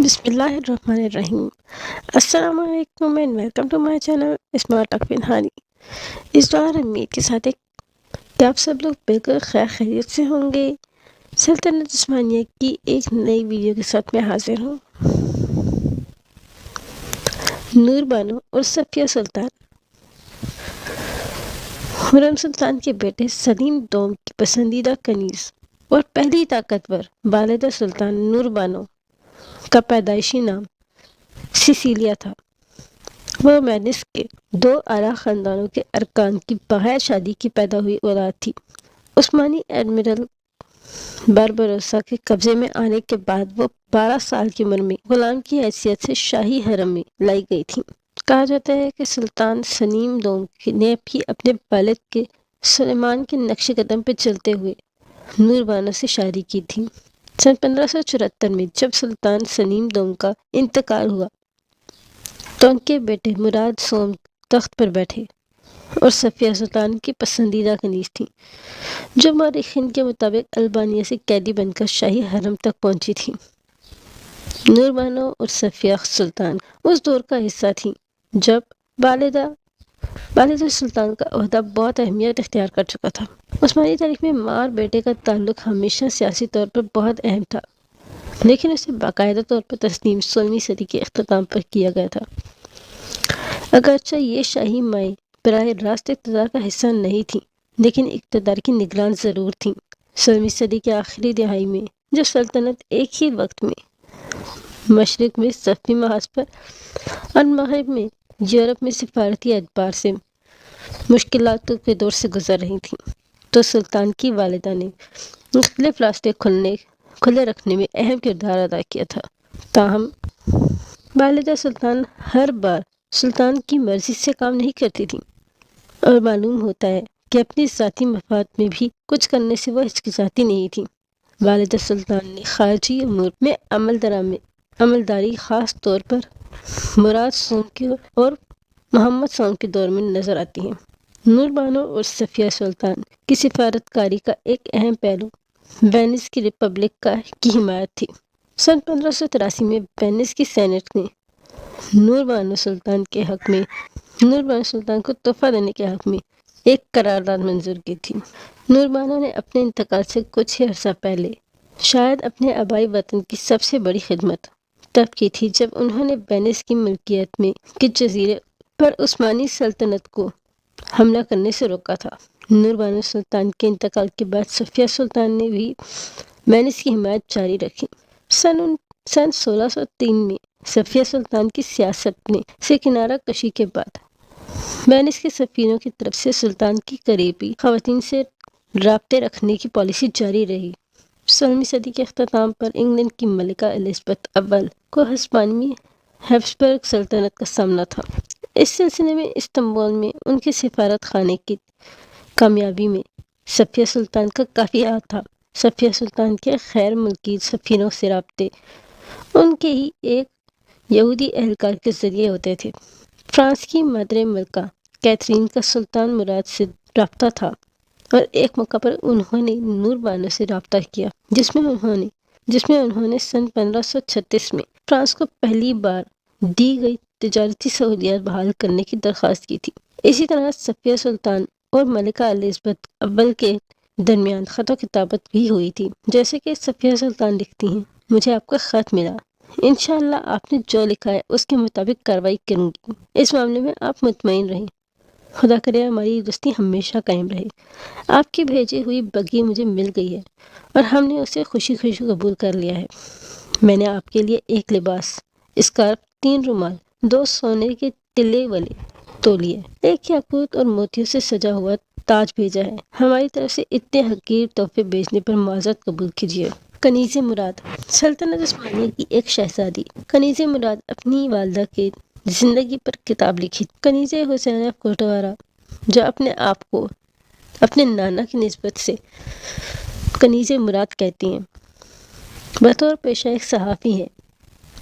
بسم اللہ الرحمن الرحیم۔ السلام علیکم and welcome to my channel smart talk with Hani. اس دور امید کے ساتھ کہ آپ سب لوگ بالکل خیر خیریت سے ہوں گے۔ سلطنت عثمانیہ کی ایک نئی ویڈیو کے ساتھ میں حاضر ہوں۔ نور بانو اور صفیہ سلطان۔ خرم سلطان کے بیٹے سلیم دوم کی پسندیدہ کنیز اور پہلی طاقتور والدہ سلطان نور بانو کا پیدائشی نام سیسیلیا تھا۔ وہ وینس کے دو اعلیٰ خاندانوں کے ارکان کی بغیر شادی کی پیدا ہوئی اولاد تھی۔ عثمانی ایڈمرل باربروسا کے قبضے میں آنے کے بعد وہ 12 سال کی عمر میں غلام کی حیثیت سے شاہی حرم میں لائی گئی تھی۔ کہا جاتا ہے کہ سلطان سلیم دوم نے بھی اپنے والد کے سلیمان کے نقش قدم پہ چلتے ہوئے نور بانو سے شادی کی تھی۔ سن 1574 میں جب سلطان سلیم دوم کا انتقال ہوا تو ان کے بیٹے مراد سوم تخت پر بیٹھے اور صفیہ سلطان کی پسندیدہ کنیز تھی، جو مورخین کے مطابق البانیہ سے قیدی بن کر شاہی حرم تک پہنچی تھی۔ نور بانو اور صفیہ سلطان اس دور کا حصہ تھیں جب والدہ سلطان کا عہدہ بہت اہمیت اختیار کر چکا تھا۔ عثمانی تاریخ میں ماں اور بیٹے کا تعلق ہمیشہ سیاسی طور پر بہت اہم تھا، لیکن اسے باقاعدہ طور پر تسلیم 16ویں صدی کے اختتام پر کیا گیا تھا۔ اگرچہ یہ شاہی مائیں براہ راست اقتدار کا حصہ نہیں تھیں، لیکن اقتدار کی نگران ضرور تھیں۔ 16ویں صدی کے آخری دہائی میں جب سلطنت ایک ہی وقت میں مشرق میں صفوی محاذ پر اور مغرب میں یورپ میں سفارتی اعتبار سے مشکلات کے دور سے گزر رہی تھیں، تو سلطان کی والدہ نے مختلف راستے کھلے رکھنے میں اہم کردار ادا کیا تھا۔ تاہم والدہ سلطان ہر بار سلطان کی مرضی سے کام نہیں کرتی تھیں، اور معلوم ہوتا ہے کہ اپنی ذاتی مفاد میں بھی کچھ کرنے سے وہ ہچکچاتی نہیں تھیں۔ والدہ سلطان نے خارجی امور میں عملداری خاص طور پر مراد سوم کے اور محمد سوم کے دور میں نظر آتی ہے۔ نور بانو اور صفیہ سلطان کی سفارتکاری کا ایک اہم پہلو وینس کی ریپبلک کی حمایت تھی۔ سن 1583 میں وینس کی سینٹ نے نور بانو سلطان کو تحفہ دینے کے حق میں ایک قرارداد منظور کی تھی۔ نور بانو نے اپنے انتقال سے کچھ ہی عرصہ پہلے شاید اپنے آبائی وطن کی سب سے بڑی خدمت تب کی تھی جب انہوں نے وینس کی ملکیت میں کے جزیرے پر عثمانی سلطنت کو حملہ کرنے سے روکا تھا۔ نور بانو سلطان کے انتقال کے بعد صفیہ سلطان نے بھی وینس کی حمایت جاری رکھی۔ سن 1603 میں صفیہ سلطان کی سیاست سے کنارہ کشی کے بعد وینس کے سفیروں کی طرف سے سلطان کی قریبی خواتین سے رابطے رکھنے کی پالیسی جاری رہی۔ 16ویں صدی کے اختتام پر انگلینڈ کی ملکہ الزبتھ اول کو ہسپانوی ہیبسبرگ سلطنت کا سامنا تھا۔ اس سلسلے میں استنبول میں ان کے سفارت خانے کی کامیابی میں صفیہ سلطان کا کافی ہاتھ تھا۔ صفیہ سلطان کے غیر ملکی سفیروں سے رابطے ان کے ہی ایک یہودی اہلکار کے ذریعے ہوتے تھے۔ فرانس کی مدر ملکہ کیتھرین کا سلطان مراد سے رابطہ تھا، اور ایک موقع پر انہوں نے نور بانو سے رابطہ کیا جس میں انہوں نے سن 1536 میں فرانس کو پہلی بار دی گئی تجارتی سہولیات بحال کرنے کی درخواست کی تھی۔ اسی طرح صفیہ سلطان اور ملکہ الزبتھ اول کے درمیان خط و کتابت بھی ہوئی تھی۔ جیسے کہ صفیہ سلطان لکھتی ہیں، مجھے آپ کا خط ملا، انشاءاللہ آپ نے جو لکھا ہے اس کے مطابق کارروائی کروں گی۔ اس معاملے میں آپ مطمئن رہیں، خدا کرے ہماری دوستی ہمیشہ قائم رہے۔ آپ کی بھیجی ہوئی بگی مجھے مل گئی ہے اور ہم نے اسے خوشی خوشی قبول کر لیا ہے۔ میں نے آپ کے لیے ایک لباس، اسکارف، 3 رومال، 2 سونے کے تلے والے تولیے، ایک یاقوت اور موتیوں سے سجا ہوا تاج بھیجا ہے۔ ہماری طرف سے اتنے حقیر تحفے بھیجنے پر معذرت قبول کیجیے۔ کنیز مراد۔ سلطنت عثمانیہ کی ایک شہزادی کنیز مراد اپنی والدہ کے زندگی پر کتاب لکھی۔ کنیز حسینہ کوٹوارا، جو اپنے آپ کو اپنے نانا کی نسبت سے کنیز مراد کہتی ہیں، بطور پیشہ ایک صحافی ہیں،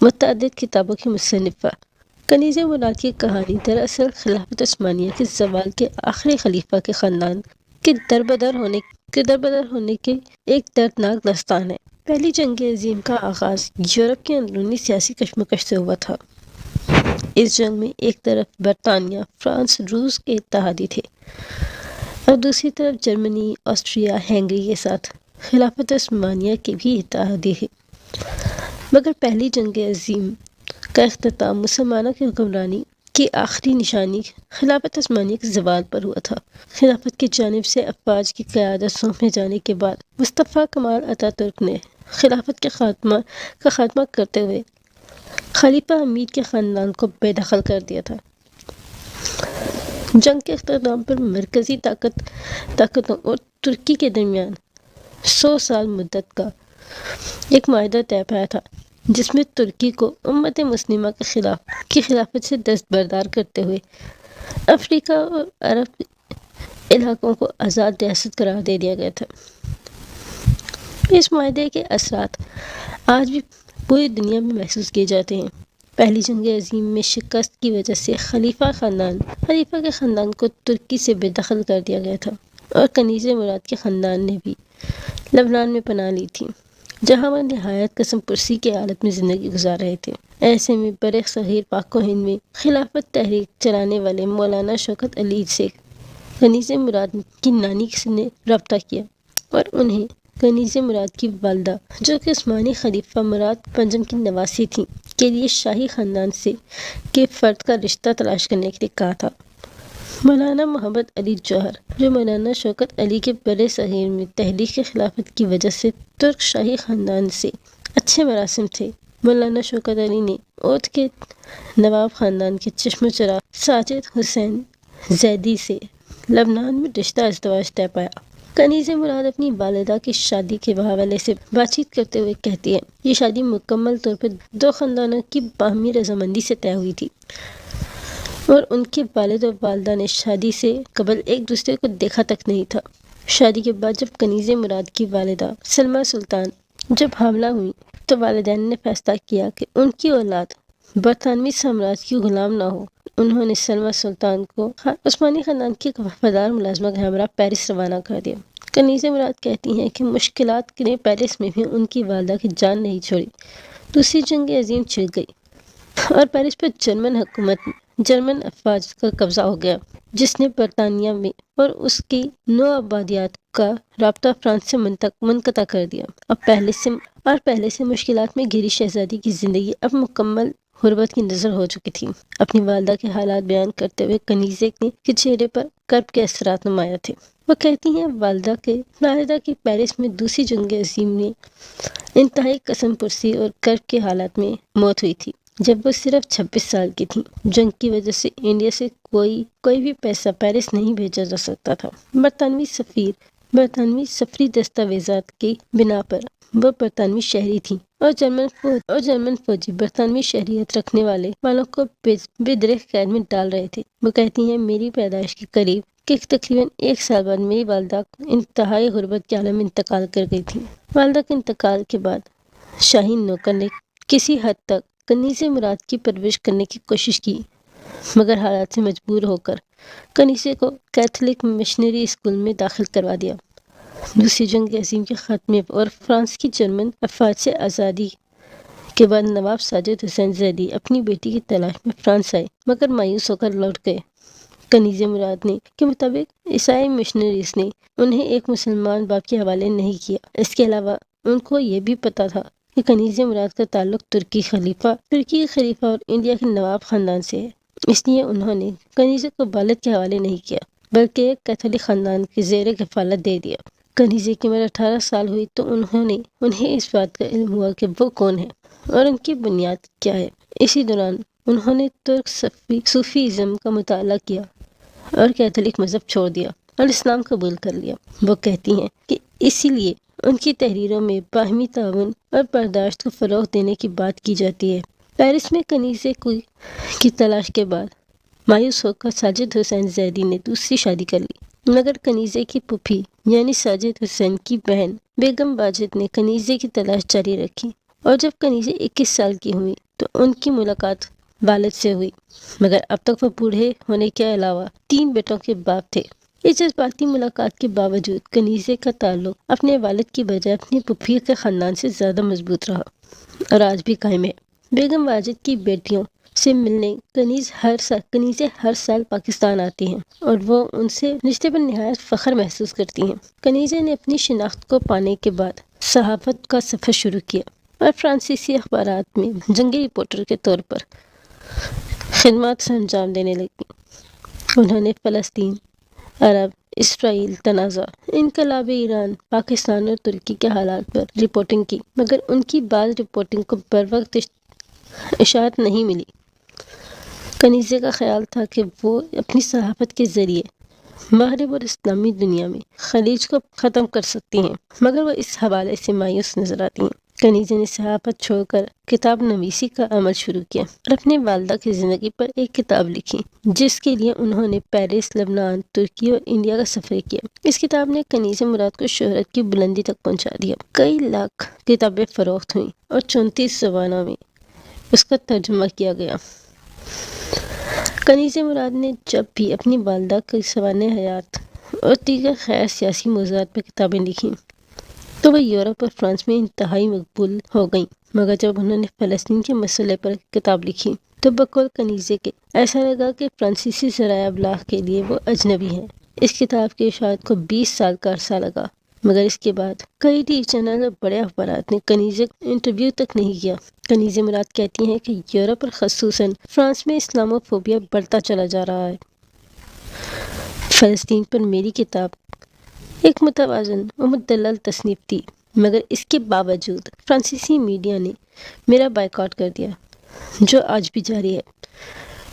متعدد کتابوں کی مصنفہ۔ کنیز مراد کی کہانی دراصل خلافت عثمانیہ کے زوال کے آخری خلیفہ کے خاندان کے دربدر ہونے کے ایک دردناک داستان ہے۔ پہلی جنگ عظیم کا آغاز یورپ کے اندرونی سیاسی کشمکش سے ہوا تھا۔ اس جنگ میں ایک طرف برطانیہ، فرانس، روس کے اتحادی تھے اور دوسری طرف جرمنی، آسٹریا، ہنگری کے ساتھ خلافت عثمانیہ کے بھی اتحادی تھے۔ مگر پہلی جنگ عظیم کا اختتام مسلمانوں کی حکمرانی کی آخری نشانی خلافت عثمانیہ کے زوال پر ہوا تھا۔ خلافت کی جانب سے افواج کی قیادت سونپے جانے کے بعد مصطفیٰ کمال اتا ترک نے خلافت کے خاتمہ کرتے ہوئے خلیفہ حمید کے خاندان کو بے دخل کر دیا تھا۔ جنگ کے اختتام پر مرکزی طاقتوں اور ترکی کے درمیان 100 سال مدت کا ایک معاہدہ طے پایا تھا، جس میں ترکی کو امت مسلمہ کی خلافت سے دستبردار کرتے ہوئے افریقہ اور عرب علاقوں کو آزاد ریاست قرار دے دیا گیا تھا۔ اس معاہدے کے اثرات آج بھی پوری دنیا میں محسوس کیے جاتے ہیں۔ پہلی جنگ عظیم میں شکست کی وجہ سے خلیفہ کے خاندان کو ترکی سے بے دخل کر دیا گیا تھا اور کنیز مراد کے خاندان نے بھی لبنان میں پناہ لی تھی، جہاں وہ نہایت قسم پرسی کی حالت میں زندگی گزار رہے تھے۔ ایسے میں بر صغیر پاک و ہند میں خلافت تحریک چلانے والے مولانا شوکت علی سے کنیز مراد کی نانی نے رابطہ کیا اور انہیں کنیز مراد کی والدہ، جو کہ عثمانی خلیفہ مراد پنجم کی نواسی تھیں، کے لیے شاہی خاندان سے کے فرد کا رشتہ تلاش کرنے کے لیے کہا تھا۔ مولانا محمد علی جوہر، جو مولانا شوکت علی کے بر صغیر میں تحریک خلافت کی وجہ سے ترک شاہی خاندان سے اچھے مراسم تھے، مولانا شوکت علی نے اودھ کے نواب خاندان کے چشم چراغ ساجد حسین زیدی سے لبنان میں رشتہ ازدواج طے پایا۔ کنیز مراد اپنی والدہ کی شادی کے حوالے سے بات چیت کرتے ہوئے کہتی ہیں، یہ شادی مکمل طور پر دو خاندانوں کی باہمی رضامندی سے طے ہوئی تھی اور ان کے والد اور والدہ نے شادی سے قبل ایک دوسرے کو دیکھا تک نہیں تھا۔ شادی کے بعد جب کنیز مراد کی والدہ سلمیٰ سلطان جب حاملہ ہوئی تو والدین نے فیصلہ کیا کہ ان کی اولاد برطانوی سامراج کی غلام نہ ہو۔ انہوں نے سلمیٰ سلطان کو عثمانی خاندان کی وفادار ملازمہ کے ہمراہ پیرس روانہ کر دیا۔ کنیز مراد کہتی ہیں کہ مشکلات نے پیرس میں بھی ان کی والدہ کی جان نہیں چھوڑی۔ دوسری جنگ عظیم چھڑ گئی اور پیرس پر جرمن افواج کا قبضہ ہو گیا، جس نے برطانیہ میں اور اس کی نو آبادیات کا رابطہ فرانس سے منقطع کر دیا اور پہلے سے مشکلات میں گھری شہزادی کی زندگی اب مکمل غربت کی نظر ہو چکی تھی۔ اپنی والدہ کے حالات بیان کرتے ہوئے کنیزے کے چہرے پر کرب کے اثرات نمایاں تھے۔ وہ کہتی ہیں، والدہ کی پیرس میں دوسری جنگ عظیم میں انتہائی قسم پرسی اور کرب کے حالات میں موت ہوئی تھی، جب وہ صرف 26 سال کی تھیں۔ جنگ کی وجہ سے انڈیا سے کوئی بھی پیسہ پیرس نہیں بھیجا جا سکتا تھا۔ برطانوی سفری دستاویزات کی بنا پر وہ برطانوی شہری تھیں اور جرمن فوجی برطانوی شہریت رکھنے والوں کو بے درخت قید میں ڈال رہے تھے۔ وہ کہتی ہیں، میری پیدائش کے قریب کہ تقریباً 1 سال بعد میری والدہ انتہائی غربت کے عالم میں انتقال کر گئی تھی۔ والدہ کے انتقال کے بعد شاہین نوکر نے کسی حد تک کنیز مراد کی پرورش کرنے کی کوشش کی، مگر حالات سے مجبور ہو کر کنیزے کو کیتھولک مشنری اسکول میں داخل کروا دیا۔ دوسری جنگ عظیم کے خاتمے اور فرانس کی جرمن افواج سے آزادی کے بعد نواب ساجد حسین زیدی اپنی بیٹی کی تلاش میں فرانس آئے، مگر مایوس ہو کر لوٹ گئے۔ کنیز مراد کے مطابق عیسائی مشنریز نے انہیں ایک مسلمان باپ کے حوالے نہیں کیا۔ اس کے علاوہ ان کو یہ بھی پتہ تھا کہ کنیز مراد کا تعلق ترکی خلیفہ اور انڈیا کے نواب خاندان سے ہے، اس لیے انہوں نے کنیزے کو والد کے حوالے نہیں کیا بلکہ ایک کیتھولک خاندان کے زیر کفالت دے دیا۔ کنیزے کی عمر 18 سال ہوئی تو انہیں اس بات کا علم ہوا کہ وہ کون ہے اور ان کی بنیاد کیا ہے۔ اسی دوران انہوں نے ترک صوفی ازم کا مطالعہ کیا اور کیتھولک مذہب چھوڑ دیا اور اسلام قبول کر لیا۔ وہ کہتی ہیں کہ اسی لیے ان کی تحریروں میں باہمی تعاون اور برداشت کو فروغ دینے کی بات کی جاتی ہے۔ پیرس میں کنیزے کی تلاش کے بعد مایوس ہو کر ساجد حسین زیدی نے دوسری شادی کر لی، مگر کنیزے کی پھوپھی یعنی ساجد حسین کی بہن بیگم باجت نے کنیزے کی تلاش جاری رکھی اور جب کنیزے 21 سال کی ہوئی تو ان کی ملاقات والد سے ہوئی، مگر اب تک وہ بوڑھے ہونے کے علاوہ 3 بیٹوں کے باپ تھے۔ اس جذباتی ملاقات کے باوجود کنیزے کا تعلق اپنے والد کی بجائے اپنی پھوپھی کے خاندان سے زیادہ مضبوط رہا اور آج بھی قائم ہے۔ بیگم واجد کی بیٹیوں سے ملنے کنیزیں ہر سال پاکستان آتی ہیں اور وہ ان سے رشتے پر نہایت فخر محسوس کرتی ہیں۔ کنیزے نے اپنی شناخت کو پانے کے بعد صحافت کا سفر شروع کیا اور فرانسیسی اخبارات میں جنگی رپورٹر کے طور پر خدمات سے انجام دینے لگی۔ انہوں نے فلسطین، عرب اسرائیل تنازع، انقلاب ایران، پاکستان اور ترکی کے حالات پر رپورٹنگ کی، مگر ان کی بعض رپورٹنگ کو بروقت اشاعت نہیں ملی۔ کنیزے کا خیال تھا کہ وہ اپنی صحافت کے ذریعے مغرب اور اسلامی دنیا میں خلیج کو ختم کر سکتی ہیں، مگر وہ اس حوالے سے مایوس نظر آتی ہیں۔ کنیزے نے صحافت چھوڑ کر کتاب نویسی کا عمل شروع کیا اور اپنی والدہ کی زندگی پر ایک کتاب لکھی، جس کے لیے انہوں نے پیرس، لبنان، ترکی اور انڈیا کا سفر کیا۔ اس کتاب نے کنیزہ مراد کو شہرت کی بلندی تک پہنچا دیا۔ کئی لاکھ کتابیں فروخت ہوئیں اور 34 زبانوں میں اس کا ترجمہ کیا گیا۔ کنیزہ مراد نے جب بھی اپنی والدہ کی سوانح حیات اور دیگر غیر سیاسی موضوعات پر کتابیں لکھیں تو وہ یورپ اور فرانس میں انتہائی مقبول ہو گئیں، مگر جب انہوں نے فلسطین کے مسئلے پر کتاب لکھی تو بقول کنیزہ کے ایسا لگا کہ فرانسیسی ذرائع ابلاغ کے لیے وہ اجنبی ہیں۔ اس کتاب کی اشاعت کو 20 سال کا عرصہ لگا، مگر اس کے بعد کئی ٹی وی چینل اور بڑے اخبارات نے کنیزہ انٹرویو تک نہیں کیا۔ کنیزہ مراد کہتی ہیں کہ یورپ اور خصوصاً فرانس میں اسلامو فوبیا بڑھتا چلا جا رہا ہے۔ فلسطین پر میری کتاب ایک متوازن و مدلل تصنیف تھی، مگر اس کے باوجود فرانسیسی میڈیا نے میرا بائیکاٹ کر دیا، جو آج بھی جاری ہے۔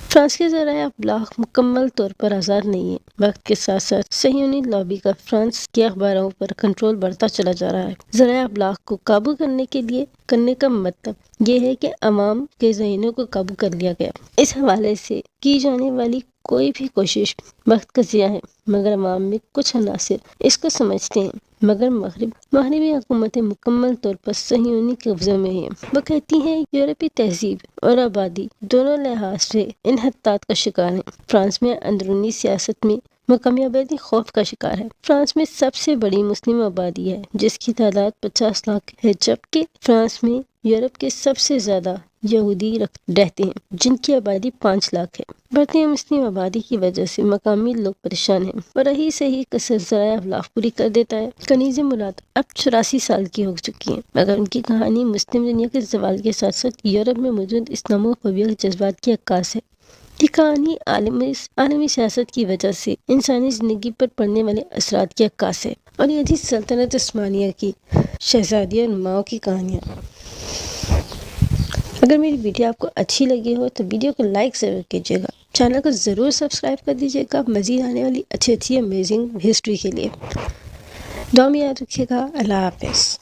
فرانس کے ذرائع ابلاغ مکمل طور پر آزاد نہیں ہیں۔ وقت کے ساتھ ساتھ صہیونی لابی کا فرانس کے اخباروں پر کنٹرول بڑھتا چلا جا رہا ہے۔ ذرائع ابلاغ کو قابو کرنے کا مطلب یہ ہے کہ عوام کے ذہنوں کو قابو کر لیا گیا۔ اس حوالے سے کی جانے والی کوئی بھی کوشش وقت کا ضیاع ہے، مگر عوام میں کچھ عناصر اس کو سمجھتے ہیں، مگر مغربی حکومتیں مکمل طور پر صہیونی قبضے میں ہیں۔ وہ کہتی ہیں یورپی تہذیب اور آبادی دونوں لحاظ سے انحطاط کا شکار ہیں۔ فرانس میں اندرونی سیاست میں مقامی آبادی خوف کا شکار ہے۔ فرانس میں سب سے بڑی مسلم آبادی ہے، جس کی تعداد 50 لاکھ ہے، جبکہ فرانس میں یورپ کے سب سے زیادہ یہودی رہتے ہیں، جن کی آبادی 5 لاکھ ہے۔ بڑھتی مسلم آبادی کی وجہ سے مقامی لوگ پریشان ہیں اور رہی صحیح کثر ذرائع ابلاغ پوری کر دیتا ہے۔ کنیزہ مراد اب 84 سال کی ہو چکی ہیں، مگر ان کی کہانی مسلم دنیا کے زوال کے ساتھ ساتھ یورپ میں موجود اسلامو فوبیا کے جذبات کی عکاس ہے۔ یہ کہانی عالمی سیاست کی وجہ سے انسانی زندگی پر پڑنے والے اثرات کی عکاس ہے، اور یہ تھی سلطنت عثمانیہ کی شہزادیوں اور ماؤں کی کہانیاں۔ اگر میری ویڈیو آپ کو اچھی لگی ہو تو ویڈیو کو لائک ضرور کیجیے گا، چینل کو ضرور سبسکرائب کر دیجیے گا مزید آنے والی اچھی امیزنگ ہسٹری کے لیے۔ دعا میں یاد رکھیے گا۔ اللہ حافظ۔